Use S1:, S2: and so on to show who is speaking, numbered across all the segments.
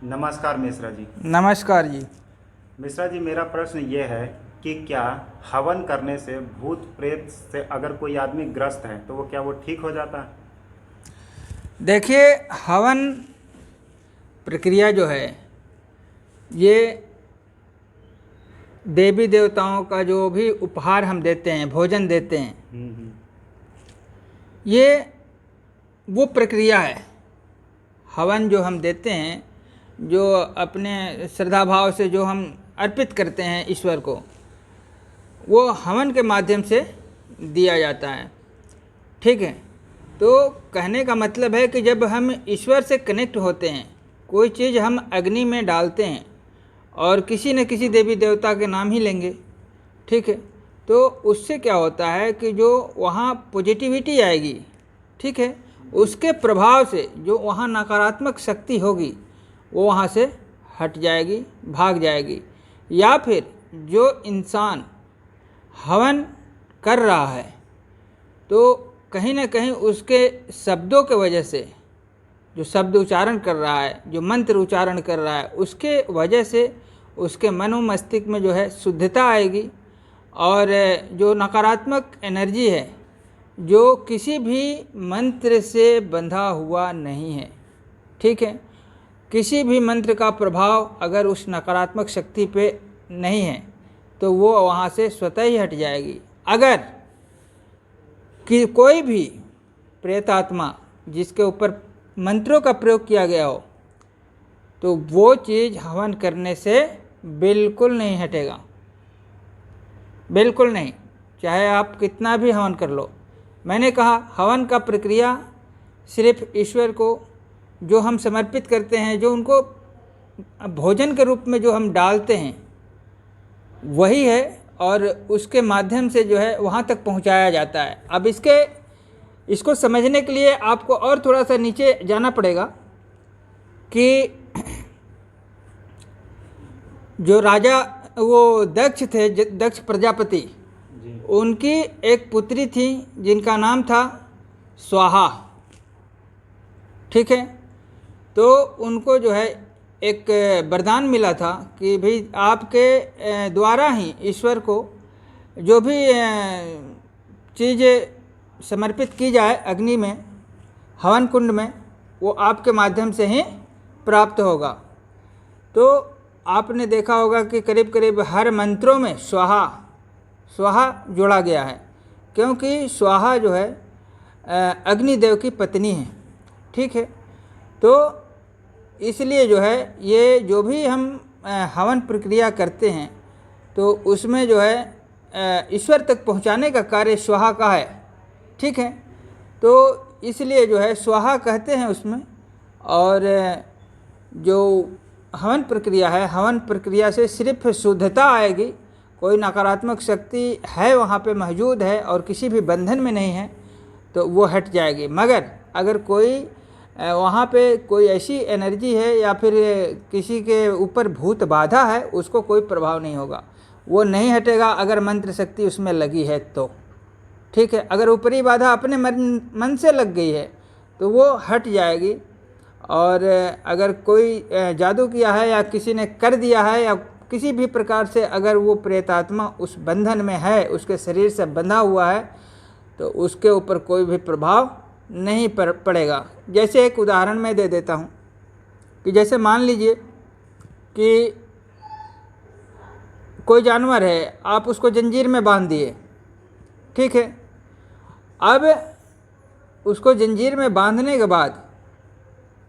S1: नमस्कार मिश्रा जी।
S2: नमस्कार जी।
S1: मिश्रा जी, मेरा प्रश्न ये है कि क्या हवन करने से भूत प्रेत से अगर कोई आदमी ग्रस्त है तो क्या वो ठीक हो जाता है?
S2: देखिए, हवन प्रक्रिया जो है ये देवी देवताओं का जो भी उपहार हम देते हैं, भोजन देते हैं,
S1: हम्म।
S2: ये वो प्रक्रिया है। हवन जो हम देते हैं, जो अपने श्रद्धा भाव से जो हम अर्पित करते हैं ईश्वर को, वो हवन के माध्यम से दिया जाता है। ठीक है। तो कहने का मतलब है कि जब हम ईश्वर से कनेक्ट होते हैं, कोई चीज़ हम अग्नि में डालते हैं और किसी न किसी देवी देवता के नाम ही लेंगे। ठीक है। तो उससे क्या होता है कि जो वहाँ पॉजिटिविटी आएगी, ठीक है, उसके प्रभाव से जो वहाँ नकारात्मक शक्ति होगी वो वहाँ से हट जाएगी, भाग जाएगी। या फिर जो इंसान हवन कर रहा है तो कहीं ना कहीं उसके शब्दों के वजह से, जो शब्द उच्चारण कर रहा है, जो मंत्र उच्चारण कर रहा है, उसके वजह से उसके मनो मस्तिष्क में जो है शुद्धता आएगी। और जो नकारात्मक एनर्जी है, जो किसी भी मंत्र से बंधा हुआ नहीं है, ठीक है, किसी भी मंत्र का प्रभाव अगर उस नकारात्मक शक्ति पे नहीं है तो वो वहाँ से स्वतः ही हट जाएगी। अगर कि कोई भी प्रेतात्मा जिसके ऊपर मंत्रों का प्रयोग किया गया हो तो वो चीज़ हवन करने से बिल्कुल नहीं हटेगा, बिल्कुल नहीं, चाहे आप कितना भी हवन कर लो। मैंने कहा हवन का प्रक्रिया सिर्फ ईश्वर को जो हम समर्पित करते हैं, जो उनको भोजन के रूप में जो हम डालते हैं, वही है, और उसके माध्यम से जो है वहाँ तक पहुँचाया जाता है। अब इसको समझने के लिए आपको और थोड़ा सा नीचे जाना पड़ेगा कि जो राजा वो दक्ष थे, दक्ष प्रजापति, उनकी एक पुत्री थी जिनका नाम था स्वाहा। ठीक है। तो उनको जो है एक वरदान मिला था कि भाई आपके द्वारा ही ईश्वर को जो भी चीज़ समर्पित की जाए अग्नि में, हवन कुंड में, वो आपके माध्यम से ही प्राप्त होगा। तो आपने देखा होगा कि करीब करीब हर मंत्रों में स्वाहा स्वाहा जोड़ा गया है, क्योंकि स्वाहा जो है अग्निदेव की पत्नी है। ठीक है। तो इसलिए जो है ये जो भी हम हवन प्रक्रिया करते हैं तो उसमें जो है ईश्वर तक पहुंचाने का कार्य स्वाहा का है। ठीक है। तो इसलिए जो है स्वाहा कहते हैं उसमें। और जो हवन प्रक्रिया है, हवन प्रक्रिया से सिर्फ शुद्धता आएगी, कोई नकारात्मक शक्ति है वहाँ पे मौजूद है और किसी भी बंधन में नहीं है तो वो हट जाएगी। मगर अगर कोई वहाँ पे कोई ऐसी एनर्जी है या फिर किसी के ऊपर भूत बाधा है, उसको कोई प्रभाव नहीं होगा, वो नहीं हटेगा अगर मंत्र शक्ति उसमें लगी है तो। ठीक है। अगर ऊपरी बाधा अपने मन से लग गई है तो वो हट जाएगी। और अगर कोई जादू किया है या किसी ने कर दिया है या किसी भी प्रकार से अगर वो प्रेतात्मा उस बंधन में है, उसके शरीर से बंधा हुआ है, तो उसके ऊपर कोई भी प्रभाव नहीं पड़ेगा। जैसे एक उदाहरण मैं दे देता हूँ कि जैसे मान लीजिए कि कोई जानवर है, आप उसको जंजीर में बांध दिए। ठीक है। अब उसको जंजीर में बांधने के बाद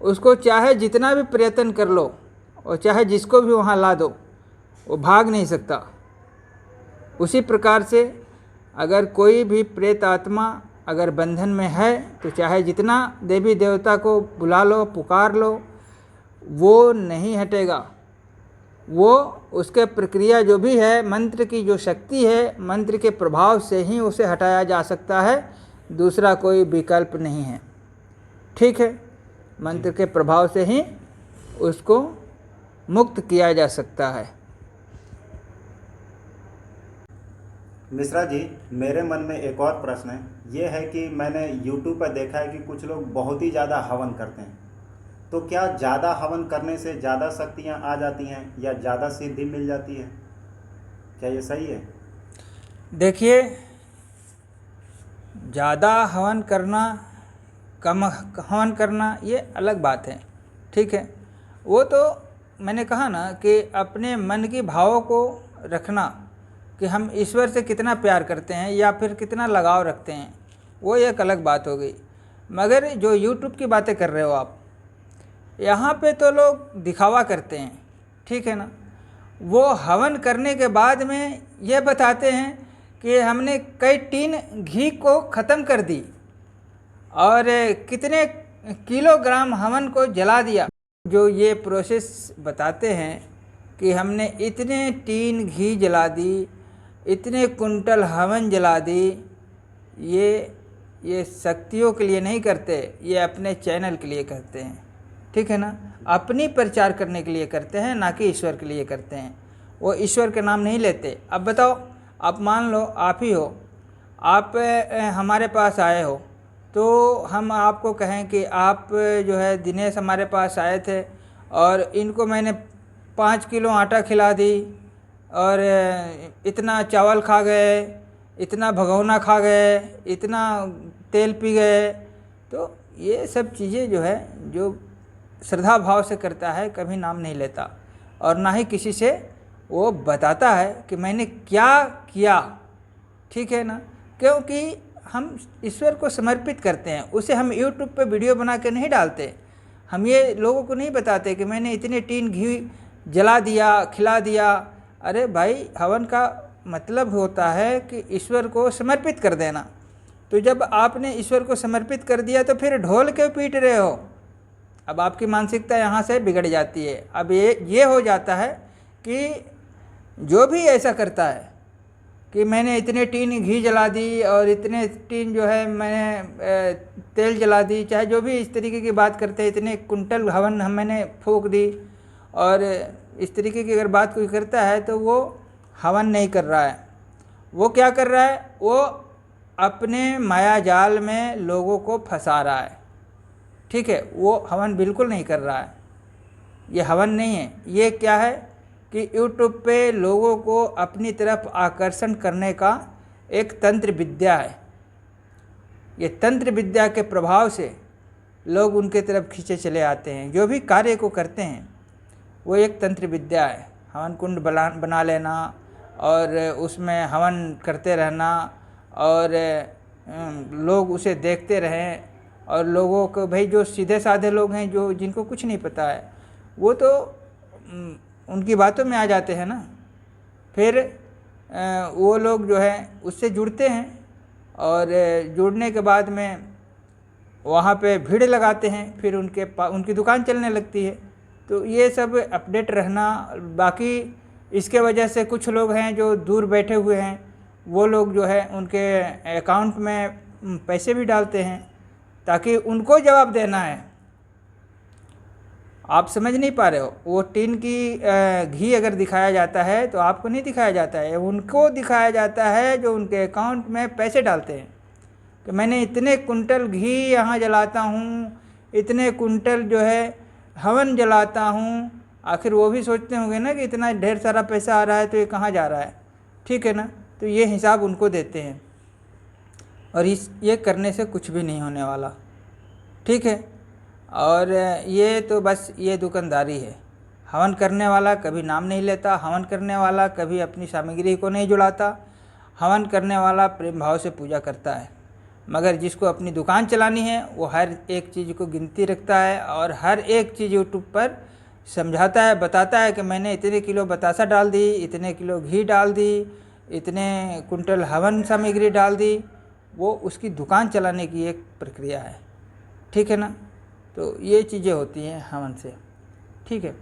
S2: उसको चाहे जितना भी प्रयत्न कर लो और चाहे जिसको भी वहाँ ला दो, वो भाग नहीं सकता। उसी प्रकार से अगर कोई भी प्रेत आत्मा अगर बंधन में है तो चाहे जितना देवी देवता को बुला लो, पुकार लो, वो नहीं हटेगा। वो उसके प्रक्रिया जो भी है, मंत्र की जो शक्ति है, मंत्र के प्रभाव से ही उसे हटाया जा सकता है, दूसरा कोई विकल्प नहीं है। ठीक है। मंत्र के प्रभाव से ही उसको मुक्त किया जा सकता है।
S1: मिश्रा जी, मेरे मन में एक और प्रश्न है। ये है कि मैंने YouTube पर देखा है कि कुछ लोग बहुत ही ज़्यादा हवन करते हैं, तो क्या ज़्यादा हवन करने से ज़्यादा शक्तियाँ आ जाती हैं या ज़्यादा सिद्धि मिल जाती है? क्या ये सही है?
S2: देखिए, ज़्यादा हवन करना, कम हवन करना, ये अलग बात है, ठीक है। वो तो मैंने कहा ना कि अपने मन की भावों को रखना, कि हम ईश्वर से कितना प्यार करते हैं या फिर कितना लगाव रखते हैं, वो एक अलग बात हो गई। मगर जो यूट्यूब की बातें कर रहे हो आप, यहाँ पे तो लोग दिखावा करते हैं, ठीक है ना। वो हवन करने के बाद में ये बताते हैं कि हमने कई टीन घी को ख़त्म कर दी और कितने किलोग्राम हवन को जला दिया। जो ये प्रोसेस बताते हैं कि हमने इतने टीन घी जला दी, इतने कुंटल हवन जला दी, ये शक्तियों के लिए नहीं करते, ये अपने चैनल के लिए करते हैं, ठीक है ना। अपनी प्रचार करने के लिए करते हैं, ना कि ईश्वर के लिए करते हैं। वो ईश्वर के नाम नहीं लेते। अब बताओ, आप मान लो आप ही हो, आप हमारे पास आए हो, तो हम आपको कहें कि आप जो है दिनेश हमारे पास आए थे और इनको मैंने 5 किलो आटा खिला दी और इतना चावल खा गए, इतना भगोना खा गए, इतना तेल पी गए। तो ये सब चीज़ें जो है, जो श्रद्धा भाव से करता है, कभी नाम नहीं लेता और ना ही किसी से वो बताता है कि मैंने क्या किया, ठीक है ना। क्योंकि हम ईश्वर को समर्पित करते हैं, उसे हम यूट्यूब पे वीडियो बना के नहीं डालते। हम ये लोगों को नहीं बताते कि मैंने इतने टीन घी जला दिया, खिला दिया। अरे भाई, हवन का मतलब होता है कि ईश्वर को समर्पित कर देना। तो जब आपने ईश्वर को समर्पित कर दिया तो फिर ढोल क्यों पीट रहे हो? अब आपकी मानसिकता यहाँ से बिगड़ जाती है। अब ये हो जाता है कि जो भी ऐसा करता है कि मैंने इतने टीन घी जला दी और इतने टीन जो है मैंने तेल जला दी, चाहे जो भी इस तरीके की बात करते हैं, इतने कुंटल हवन मैंने फूंक दी, और इस तरीके की अगर बात कोई करता है तो वो हवन नहीं कर रहा है। वो क्या कर रहा है? वो अपने माया जाल में लोगों को फंसा रहा है, ठीक है। वो हवन बिल्कुल नहीं कर रहा है। ये हवन नहीं है। ये क्या है कि यूट्यूब पे लोगों को अपनी तरफ आकर्षण करने का एक तंत्र विद्या है। ये तंत्र विद्या के प्रभाव से लोग उनके तरफ खींचे चले आते हैं। जो भी कार्य को करते हैं वो एक तंत्र विद्या है। हवन कुंड बना लेना और उसमें हवन करते रहना और लोग उसे देखते रहें, और लोगों को, भाई जो सीधे साधे लोग हैं, जो जिनको कुछ नहीं पता है, वो तो उनकी बातों में आ जाते हैं ना। फिर वो लोग जो है उससे जुड़ते हैं और जुड़ने के बाद में वहाँ पे भीड़ लगाते हैं, फिर उनकी दुकान चलने लगती है। तो ये सब अपडेट रहना। बाकी इसके वजह से कुछ लोग हैं जो दूर बैठे हुए हैं, वो लोग जो है उनके अकाउंट में पैसे भी डालते हैं ताकि उनको जवाब देना है। आप समझ नहीं पा रहे हो। वो टीन की घी अगर दिखाया जाता है तो आपको नहीं दिखाया जाता है, उनको दिखाया जाता है जो उनके अकाउंट में पैसे डालते हैं कि मैंने इतने कुंटल घी यहाँ जलाता हूँ, इतने कुंटल जो है हवन जलाता हूँ। आखिर वो भी सोचते होंगे ना कि इतना ढेर सारा पैसा आ रहा है तो ये कहाँ जा रहा है, ठीक है ना। तो ये हिसाब उनको देते हैं और ये करने से कुछ भी नहीं होने वाला, ठीक है। और ये तो बस ये दुकानदारी है। हवन करने वाला कभी नाम नहीं लेता, हवन करने वाला कभी अपनी सामग्री को नहीं जुड़ाता, हवन करने वाला प्रेम भाव से पूजा करता है। मगर जिसको अपनी दुकान चलानी है वो हर एक चीज़ को गिनती रखता है और हर एक चीज़ यूट्यूब पर समझाता है, बताता है कि मैंने इतने किलो बतासा डाल दी, इतने किलो घी डाल दी, इतने कुंटल हवन सामग्री डाल दी। वो उसकी दुकान चलाने की एक प्रक्रिया है, ठीक है ना। तो ये चीज़ें होती हैं हवन से, ठीक है।